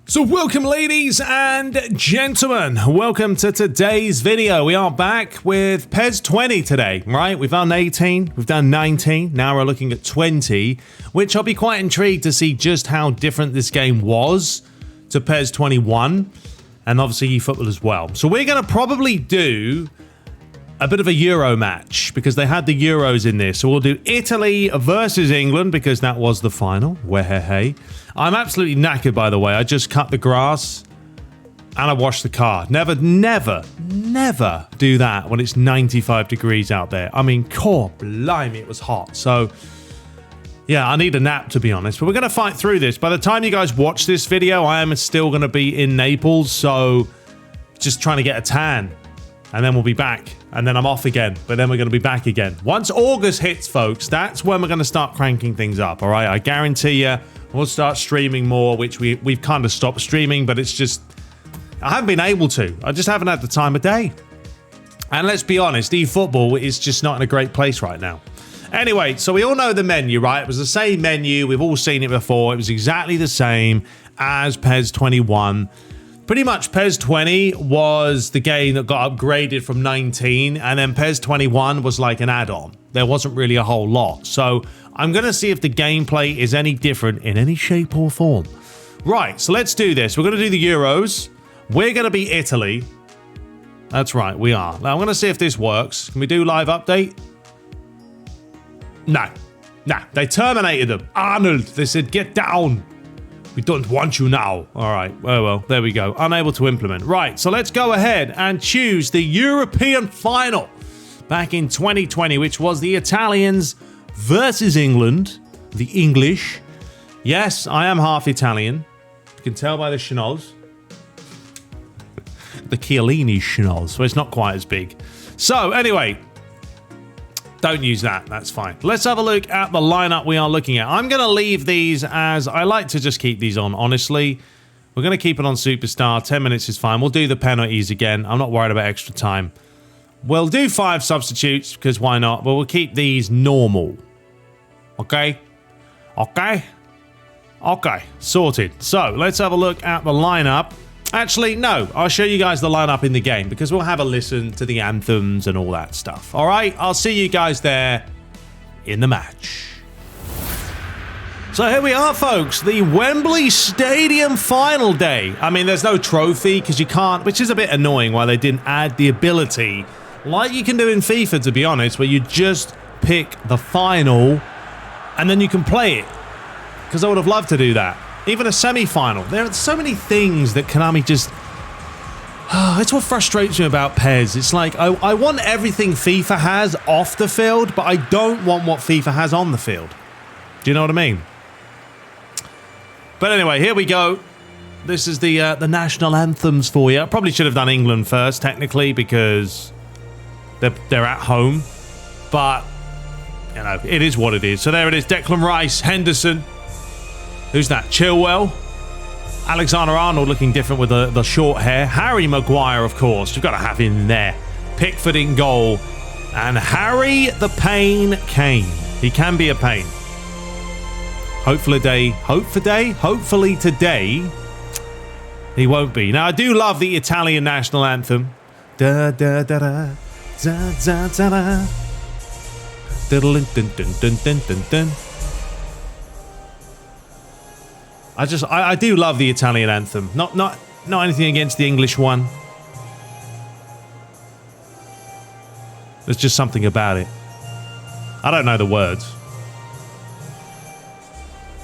So welcome ladies and gentlemen, welcome to today's video. We are back with PES 20 today, right? We've done 18, we've done 19, now we're looking at 20, which I'll be quite intrigued to see just how different this game was to PES 21, and obviously eFootball as well. So we're going to probably do a bit of a Euro match, because they had the Euros in this. So we'll do Italy versus England, because that was the final. Wehehey. I'm absolutely knackered, by the way. I just cut the grass and I washed the car. Never do that when it's 95 degrees out there. I mean, core blimey, it was hot. So yeah, I need a nap, to be honest. But we're going to fight through this. By the time you guys watch this video, I am still going to be in Naples. So just trying to get a tan. And then we'll be back. And then I'm off again. But then we're going to be back again. Once August hits, folks, that's when we're going to start cranking things up, all right? I guarantee you, we'll start streaming more, which we've kind of stopped streaming, but it's just, I haven't been able to. I just haven't had the time of day. And let's be honest, eFootball is just not in a great place right now. Anyway, so we all know the menu, right? It was the same menu. We've all seen it before. It was exactly the same as PES 21. Pretty much PES 20 was the game that got upgraded from 19, and then PES 21 was like an add-on. There wasn't really a whole lot. So I'm going to see if the gameplay is any different in any shape or form. Right, so let's do this. We're going to do the Euros. We're going to be Italy. That's right, we are. Now I'm going to see if this works. Can we do live update? No. Nah, they terminated them. Arnold, they said, get down. We don't want you now. All right. Oh, well, there we go. Unable to implement. Right. So let's go ahead and choose the European final back in 2020, which was the Italians versus England. The English. Yes, I am half Italian. You can tell by the schnoz. The Chiellini schnoz. So it's not quite as big. So anyway, don't use that. That's fine. Let's have a look at the lineup we are looking at. I'm going to leave these as I like to just keep these on, honestly. We're going to keep it on Superstar. 10 minutes is fine. We'll do the penalties again. I'm not worried about extra time. We'll do 5 substitutes because why not? But we'll keep these normal. Okay? Okay? Okay. Sorted. So let's have a look at the lineup. Actually, no, I'll show you guys the lineup in the game because we'll have a listen to the anthems and all that stuff. All right, I'll see you guys there in the match. So here we are, folks, the Wembley Stadium final day. I mean, there's no trophy because you can't, which is a bit annoying why they didn't add the ability, like you can do in FIFA, to be honest, where you just pick the final and then you can play it. Because I would have loved to do that. Even a semi-final. There are so many things that Konami just... it's what frustrates me about PES. It's like, I want everything FIFA has off the field, but I don't want what FIFA has on the field. Do you know what I mean? But anyway, here we go. This is the national anthems for you. I probably should have done England first, technically, because they're at home. But, you know, it is what it is. So there it is. Declan Rice, Henderson. Who's that? Chilwell. Alexander-Arnold looking different with the short hair. Harry Maguire, of course. You've got to have him there. Pickford in goal. And Harry the Pain Kane. He can be a pain. Hopefully today, he won't be. Now, I do love the Italian national anthem. Da da da da. Da da da da. Diddle dun dun dun dun dun dun. I do love the Italian anthem. Not anything against the English one. There's just something about it. I don't know the words.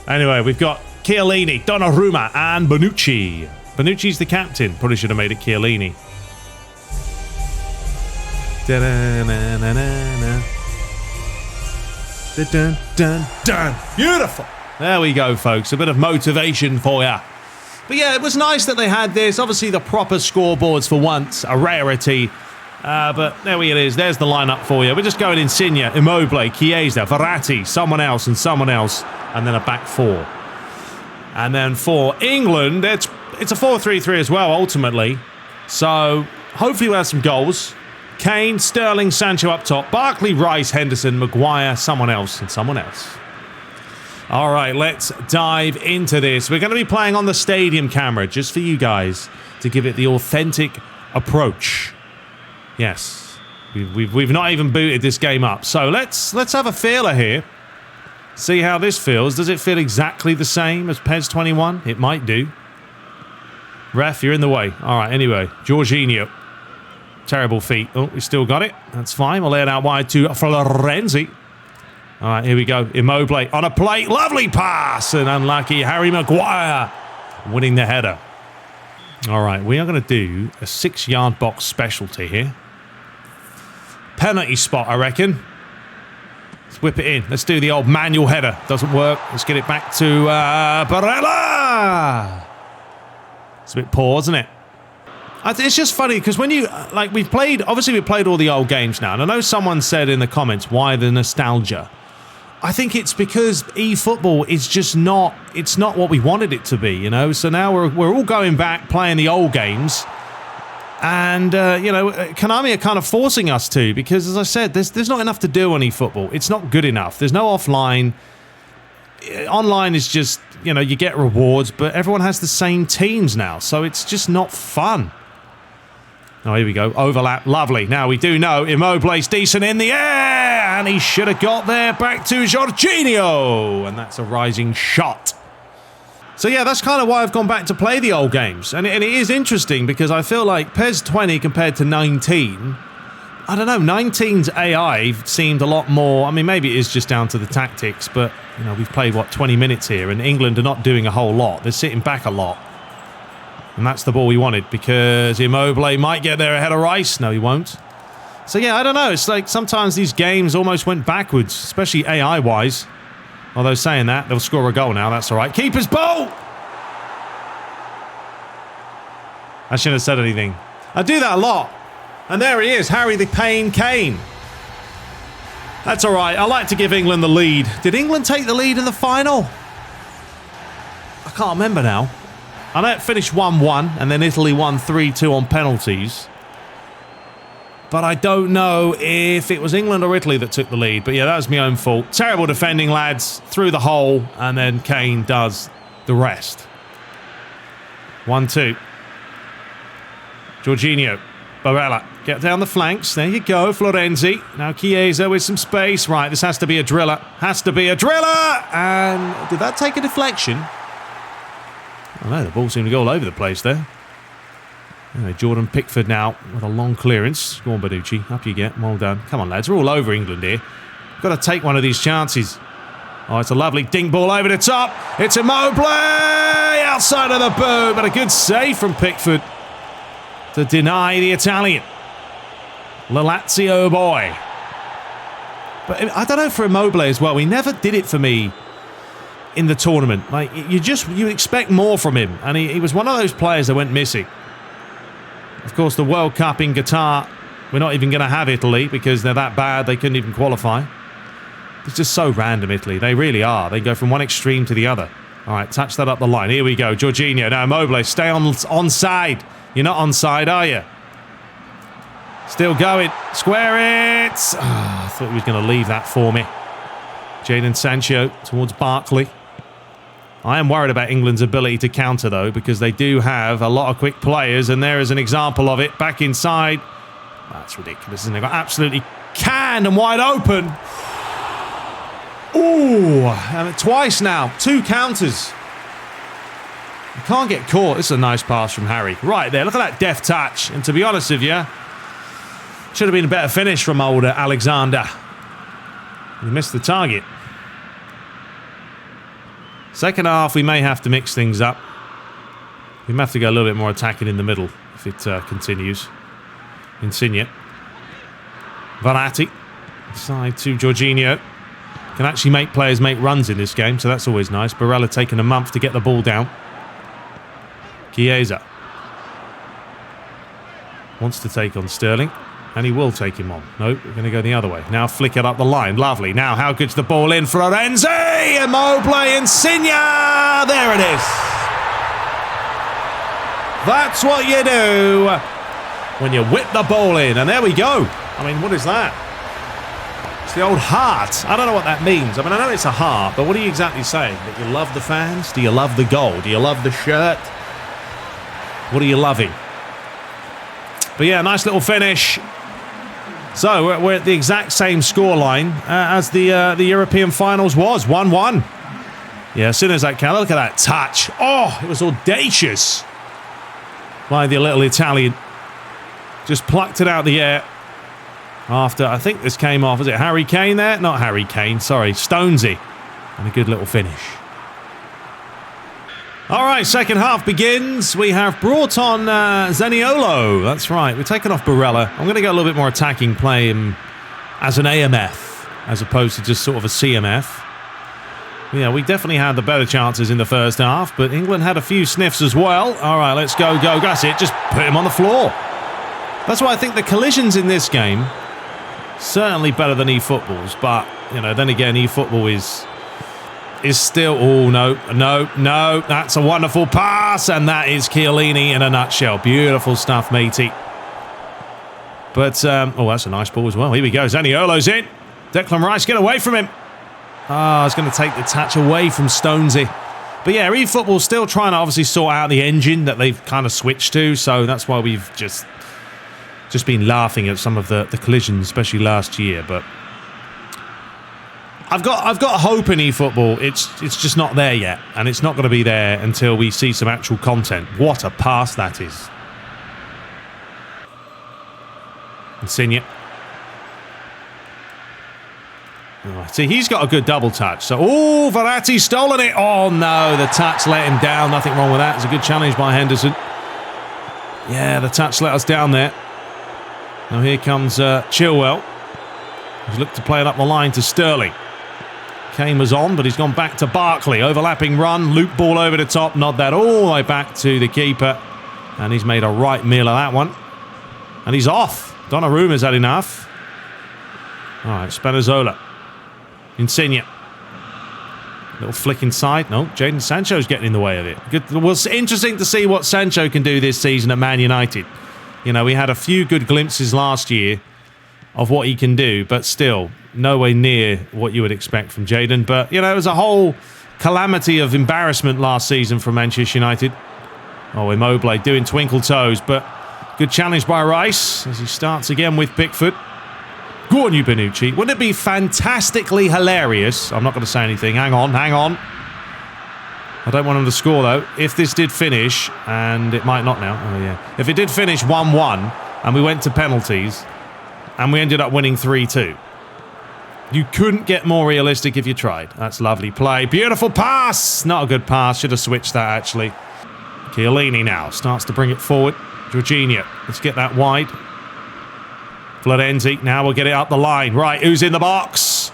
Anyway, we've got Chiellini, Donnarumma, and Bonucci. Bonucci's the captain. Probably should have made it Chiellini. Dun dun dun. Beautiful. There we go, folks. A bit of motivation for you. But yeah, it was nice that they had this. Obviously, the proper scoreboards for once. A rarity. But there it is. There's the lineup for you. We're just going Insigne, Immobile, Chiesa, Verratti, someone else, and then a back 4. And then for England, it's a 4-3-3 as well, ultimately. So hopefully we'll have some goals. Kane, Sterling, Sancho up top. Barkley, Rice, Henderson, Maguire, someone else, and someone else. All right, let's dive into this. We're going to be playing on the stadium camera just for you guys to give it the authentic approach. Yes, we've not even booted this game up. So let's have a feeler here. See how this feels. Does it feel exactly the same as PES 21? It might do. Ref, you're in the way. All right, anyway. Jorginho. Terrible feet. Oh, we still got it. That's fine. We'll lay it out wide to Florenzi. All right, here we go. Immobile on a plate. Lovely pass. And unlucky Harry Maguire winning the header. All right, we are going to do a 6-yard box specialty here. Penalty spot, I reckon. Let's whip it in. Let's do the old manual header. Doesn't work. Let's get it back to Barella. It's a bit poor, isn't it? It's just funny because when you, like, we've played all the old games now. And I know someone said in the comments, why the nostalgia? I think it's because eFootball is just not, it's not what we wanted it to be, you know? So now we're all going back playing the old games. And, you know, Konami are kind of forcing us to because, as I said, there's not enough to do on eFootball. It's not good enough. There's no offline. Online is just, you know, you get rewards, but everyone has the same teams now. So it's just not fun. Oh, here we go. Overlap. Lovely. Now, we do know Immobile's decent in the air. And he should have got there. Back to Jorginho. And that's a rising shot. So, yeah, that's kind of why I've gone back to play the old games. And it is interesting because I feel like PES 20 compared to 19... I don't know, 19's AI seemed a lot more... I mean, maybe it is just down to the tactics, but, you know, we've played, what, 20 minutes here, and England are not doing a whole lot. They're sitting back a lot. And that's the ball we wanted, because Immobile might get there ahead of Rice. No, he won't. So, yeah, I don't know. It's like sometimes these games almost went backwards, especially AI-wise. Although saying that, they'll score a goal now. That's all right. Keeper's ball! I shouldn't have said anything. I do that a lot. And there he is, Harry the Pain Kane. That's all right. I like to give England the lead. Did England take the lead in the final? I can't remember now. I know it finished 1-1, and then Italy won 3-2 on penalties. But I don't know if it was England or Italy that took the lead. But yeah, that was my own fault. Terrible defending, lads. Through the hole, and then Kane does the rest. 1-2. Jorginho. Barella. Get down the flanks. There you go, Florenzi. Now Chiesa with some space. Right, this has to be a driller. Has to be a driller! And did that take a deflection? I know, the ball seemed to go all over the place there. Anyway, Jordan Pickford now with a long clearance. Go on, Bonucci. Up you get. Well done. Come on, lads. We're all over England here. Got to take one of these chances. Oh, it's a lovely dink ball over the top. It's Immobile! Outside of the boot, but a good save from Pickford to deny the Italian. Lazio boy. But I don't know for Immobile as well. He never did it for me in the tournament. Like, you expect more from him. And he was one of those players that went missing. Of course, the World Cup in Qatar, we're not even going to have Italy because they're that bad they couldn't even qualify. It's just so random, Italy. They really are. They go from one extreme to the other. All right, touch that up the line. Here we go. Jorginho. Now, Immobile, stay onside. You're not onside, are you? Still going. Square it. Oh, I thought he was going to leave that for me. Jadon Sancho towards Barkley. I am worried about England's ability to counter, though, because they do have a lot of quick players, and there is an example of it. Back inside. That's ridiculous, isn't it? Got absolutely canned and wide open. Ooh, and twice now. 2 counters. You can't get caught. This is a nice pass from Harry. Right there, look at that deft touch. And to be honest with you, should have been a better finish from old Alexander. He missed the target. Second half, we may have to mix things up. We may have to go a little bit more attacking in the middle if it continues. Insigne. Verratti. Side to Jorginho. Can actually make players make runs in this game, so that's always nice. Barella taking a month to get the ball down. Chiesa. Wants to take on Sterling. And he will take him on. Nope, we're going to go the other way. Now flick it up the line. Lovely. Now how good's the ball in? Florenzi! Immobile! Insigne! There it is. That's what you do when you whip the ball in. And there we go. I mean, what is that? It's the old heart. I don't know what that means. I mean, I know it's a heart, but what are you exactly saying? That you love the fans? Do you love the goal? Do you love the shirt? What are you loving? But yeah, nice little finish. So we're at the exact same scoreline as the European finals was, 1-1. Yeah, as soon as that came, look at that touch. Oh, it was audacious by the little Italian. Just plucked it out of the air. After, I think this came off, was it Harry Kane there? Not Harry Kane, sorry, Stonesy. And a good little finish. All right, second half begins. We have brought on Zaniolo. That's right, we're taking off Barella. I'm going to get a little bit more attacking play as an AMF, as opposed to just sort of a CMF. Yeah, we definitely had the better chances in the first half, but England had a few sniffs as well. All right, let's go. That's it, just put him on the floor. That's why I think the collisions in this game, certainly better than eFootball's, but, you know, then again, eFootball is still... Oh, no, that's a wonderful pass, and that is Chiellini in a nutshell. Beautiful stuff, matey. But, oh, that's a nice ball as well. Here we go, Zaniolo's in. Declan Rice, get away from him. Ah, it's going to take the touch away from Stonesy. But yeah, eFootball's still trying to obviously sort out the engine that they've kind of switched to, so that's why we've just been laughing at some of the collisions, especially last year. But I've got hope in eFootball. It's just not there yet, and it's not going to be there until we see some actual content. What a pass that is! Insigne. Oh, see, he's got a good double touch. So, oh, Verratti's stolen it. Oh no, the touch let him down. Nothing wrong with that. It's a good challenge by Henderson. Yeah, the touch let us down there. Now here comes Chilwell. He's looked to play it up the line to Sterling. Kane was on, but he's gone back to Barkley. Overlapping run, loop ball over the top. Nod that all the way back to the keeper. And he's made a right meal of that one. And he's off. Donnarumma's had enough. All right, Spinazzola. Insigne. Little flick inside. No, Jadon Sancho's getting in the way of it. Good. Well, it's interesting to see what Sancho can do this season at Man United. You know, we had a few good glimpses last year of what he can do, but still, nowhere near what you would expect from Jadon. But, you know, it was a whole calamity of embarrassment last season for Manchester United. Oh, Immobile doing twinkle toes, but good challenge by Rice as he starts again with Pickford. Go on, you Bonucci. Wouldn't it be fantastically hilarious? I'm not going to say anything. Hang on. I don't want him to score, though. If this did finish, and it might not now. Oh, yeah. If it did finish 1-1, and we went to penalties, and we ended up winning 3-2. You couldn't get more realistic if you tried. That's lovely play. Beautiful pass! Not a good pass. Should have switched that, actually. Chiellini now starts to bring it forward. Jorginho. Let's get that wide. Florenzi, now we'll get it up the line. Right, who's in the box?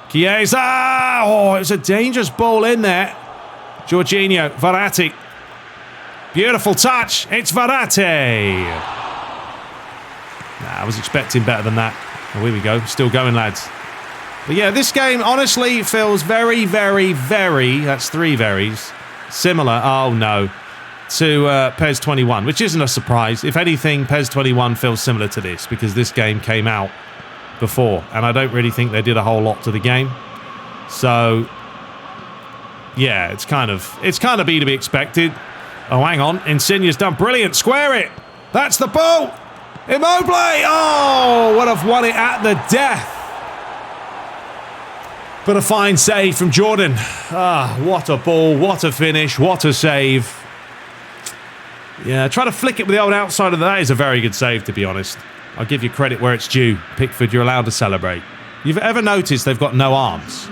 Chiesa! Oh, it's a dangerous ball in there. Jorginho, Verratti. Beautiful touch. It's Verratti. Nah, I was expecting better than that. Oh, here we go. Still going, lads. But yeah, this game honestly feels very, very, very, that's three verys, similar, oh no, to PES 21, which isn't a surprise. If anything, PES 21 feels similar to this because this game came out before, and I don't really think they did a whole lot to the game. So, yeah, it's kind of be to be expected. Oh, hang on, Insigne's done brilliant. Square it. That's the ball. Immobile. Oh, would have won it at the death. But a fine save from Jordan. Ah, what a ball, what a finish, what a save. Yeah, try to flick it with the old outside of that is a very good save, to be honest. I'll give you credit where it's due. Pickford, you're allowed to celebrate. You've ever noticed they've got no arms?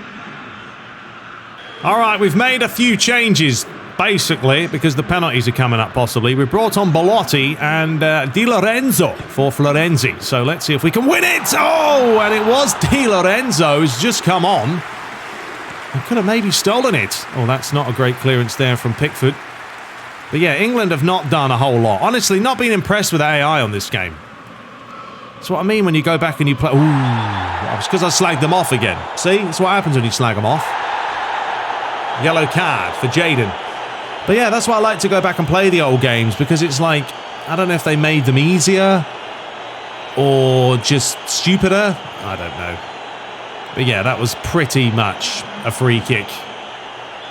All right, we've made a few changes, basically, because the penalties are coming up, possibly. We brought on Belotti and Di Lorenzo for Florenzi. So let's see if we can win it. Oh, and it was Di Lorenzo who's just come on. He could have maybe stolen it. Oh, that's not a great clearance there from Pickford. But yeah, England have not done a whole lot. Honestly, not been impressed with AI on this game. That's what I mean when you go back and you play... Ooh, it's because I slagged them off again. See? That's what happens when you slag them off. Yellow card for Jadon. But yeah, that's why I like to go back and play the old games, because it's like, I don't know if they made them easier or just stupider. I don't know. But yeah, that was pretty much a free kick.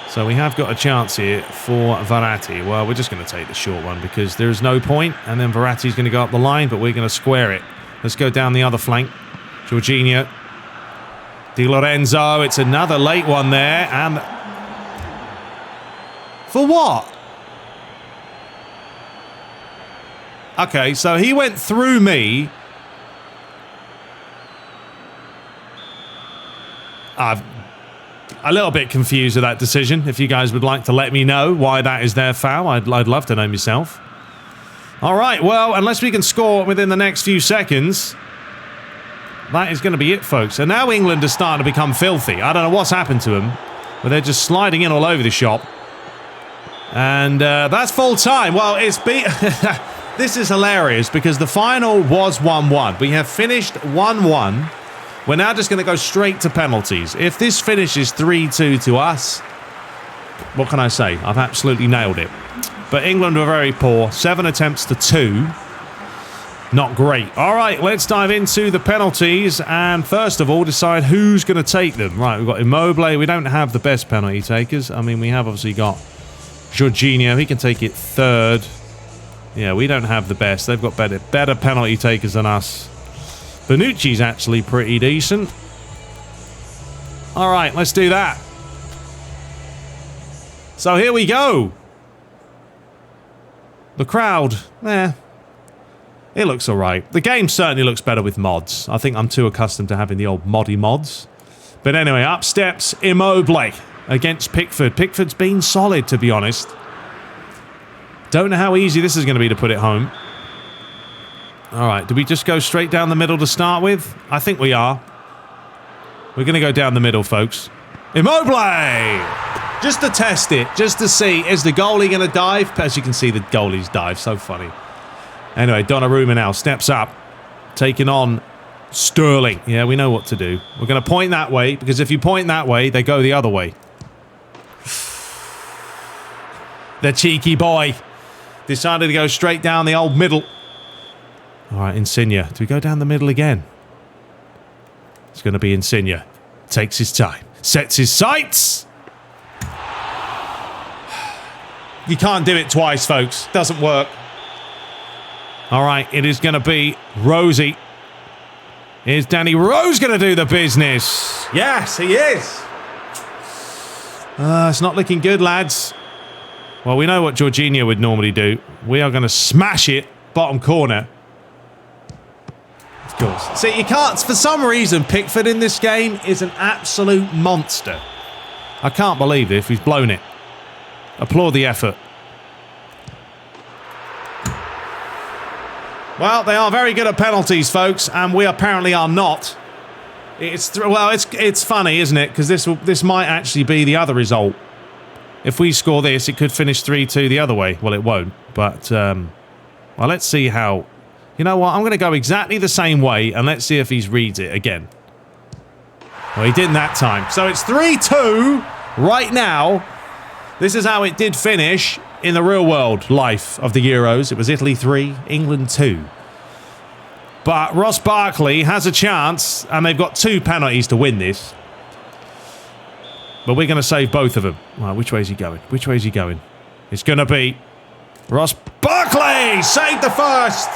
So we have got a chance here for Verratti. Well, we're just going to take the short one because there's no point. And then Verratti's going to go up the line, but we're going to square it. Let's go down the other flank. Jorginho. Di Lorenzo. It's another late one there. And for what? Okay, so he went through me. I've a little bit confused with that decision. If you guys would like to let me know why that is their foul, I'd love to know myself. All right, well, unless we can score within the next few seconds, that is going to be it, folks. And now England are starting to become filthy. I don't know what's happened to them, but they're just sliding in all over the shop. And that's full time. Well, it's this is hilarious because the final was 1-1. We have finished 1-1. We're now just going to go straight to penalties. If this finishes 3-2 to us, what can I say? I've absolutely nailed it. But England were very poor. 7 attempts to 2. Not great. All right, let's dive into the penalties. And first of all, decide who's going to take them. Right, we've got Immobile. We don't have the best penalty takers. I mean, we have obviously got Jorginho. He can take it third. Yeah, we don't have the best. They've got better penalty takers than us. Bonucci's actually pretty decent. All right, let's do that. So here we go. The crowd, it looks all right. The game certainly looks better with mods. I think I'm too accustomed to having the old moddy mods. But anyway, up steps Immobile against Pickford. Pickford's been solid, to be honest. Don't know how easy this is going to be to put it home. All right, do we just go straight down the middle to start with? I think we are. We're going to go down the middle, folks. Immobile! Just to test it, just to see, is the goalie going to dive? As you can see, the goalie's dive. So funny. Anyway, Donnarumma now steps up, taking on Sterling. Yeah, we know what to do. We're going to point that way, because if you point that way, they go the other way. The cheeky boy decided to go straight down the old middle. All right, Insigne. Do we go down the middle again? It's going to be Insigne. Takes his time. Sets his sights. You can't do it twice, folks. Doesn't work. All right, it is going to be Rosie. Is Danny Rose going to do the business? Yes, he is. It's not looking good, lads. Well, we know what Jorginho would normally do. We are going to smash it. Bottom corner. Of course. See, you can't... For some reason, Pickford in this game is an absolute monster. I can't believe it if he's blown it. Applaud the effort. Well, they are very good at penalties, folks, and we apparently are not. It's funny, isn't it? Because this might actually be the other result. If we score this, it could finish 3-2 the other way. Well, it won't, but well, let's see how. You know what? I'm going to go exactly the same way, and let's see if he reads it again. Well, he didn't that time. So it's 3-2 right now. This is how it did finish in the real world life of the Euros. It was Italy 3, England 2. But Ross Barkley has a chance, and they've got 2 penalties to win this. But we're going to save both of them. Right, which way is he going? Which way is he going? It's going to be Ross Barkley! Saved the first!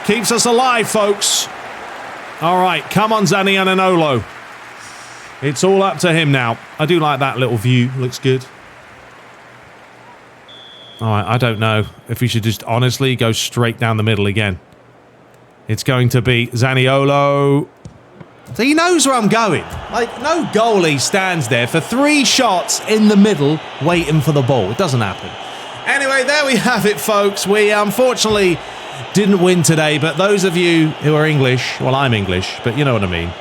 Keeps us alive, folks. All right, come on, Zaniolo. It's all up to him now. I do like that little view. Looks good. All right, I don't know if we should just honestly go straight down the middle again. It's going to be Zaniolo. So he knows where I'm going. Like, no goalie stands there for 3 shots in the middle waiting for the ball. It doesn't happen. Anyway, there we have it, folks. We unfortunately didn't win today, but those of you who are English, well, I'm English, but you know what I mean.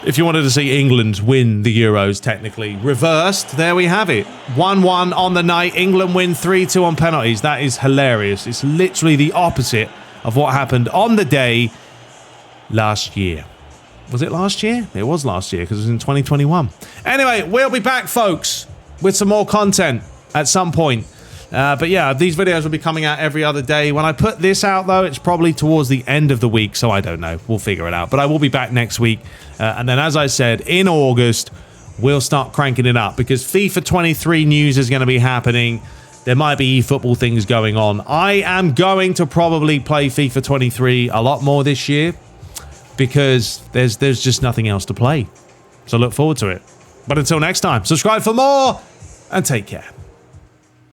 If you wanted to see England win the Euros, technically reversed, there we have it. 1-1 on the night. England win 3-2 on penalties. That is hilarious. It's literally the opposite of what happened on the day last year. Was it last year? It was last year because it was in 2021. Anyway, we'll be back, folks, with some more content at some point. But yeah, these videos will be coming out every other day. When I put this out, though, it's probably towards the end of the week, so I don't know. We'll figure it out. But I will be back next week. And then, as I said, in August, we'll start cranking it up because FIFA 23 news is going to be happening. There might be eFootball things going on. I am going to probably play FIFA 23 a lot more this year because there's just nothing else to play. So look forward to it. But until next time, subscribe for more and take care.